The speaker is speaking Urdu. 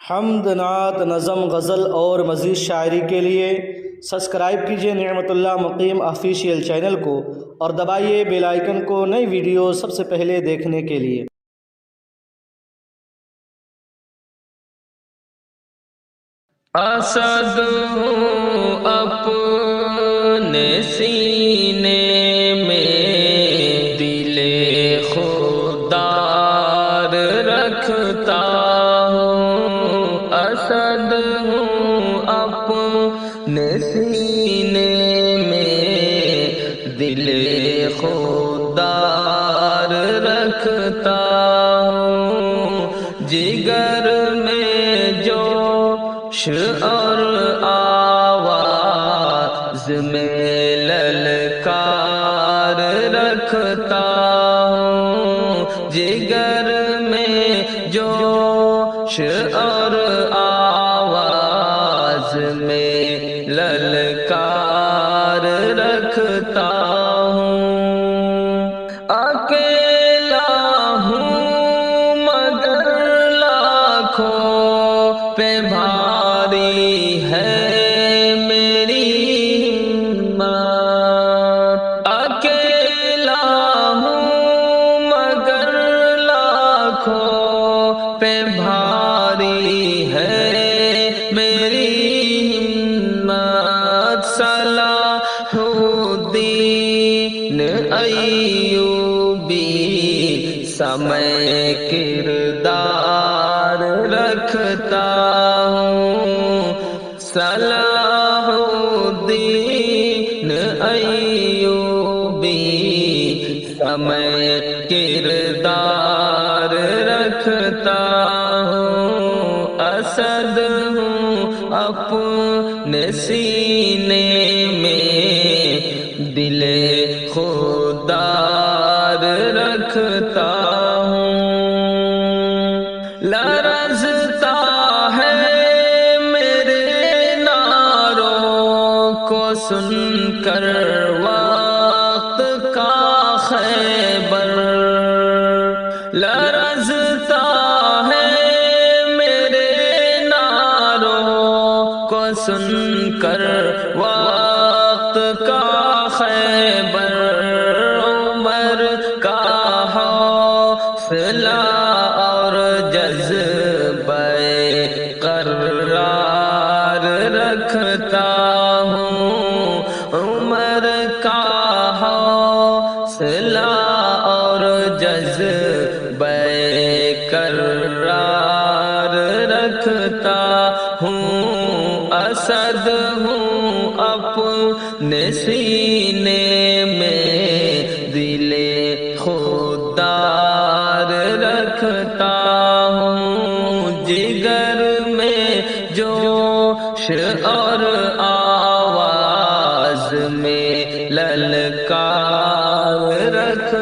حمد، نعت، نظم، غزل اور مزید شاعری کے لیے سبسکرائب کیجیے نعمت اللہ مقیم آفیشیل چینل کو اور دبائیے بیل آئیکن کو نئی ویڈیو سب سے پہلے دیکھنے کے لیے۔ اسد ہوں اپنے سینے میں دل خوددار رکھتا ہوں، اسد ہوں اپنے سینے میں دل خوددار رکھتا ہوں، جگر میں جوش اور آواز میں للکار رکھتا ہوں، جگر میں جوش اور آواز میں للکار رکھتا ہوں، اکیلا ہوں مگر لاکھوں پہ بھاری ہے میری ہمت، اکیلا ہوں مگر لاکھوں پہ بھاری ہے میری ہمت، صلاح الدین ایوبی سمے کردار رکھتا ہوں، صلاح الدین ایوبی سمے کردار رکھتا ہوں، اسد ہوں اپنے سینے میں دل خوددار رکھتا ہوں، لرزتا ہے میرے نعروں کو سن کر وقت کا خیبر، لرزتا ہے میرے نعروں کو سن کر وقت کا خیبر، عمر کا حوصلہ اور جذبہ قرار رکھتا ہوں، عمر کا حوصلہ اور جذبہ قرار رکھتا ہوں، اسد ہوں اپنے سینے میں دل خوددار رکھتا ہوں، جگر میں جوش اور آواز میں للکار رکھتا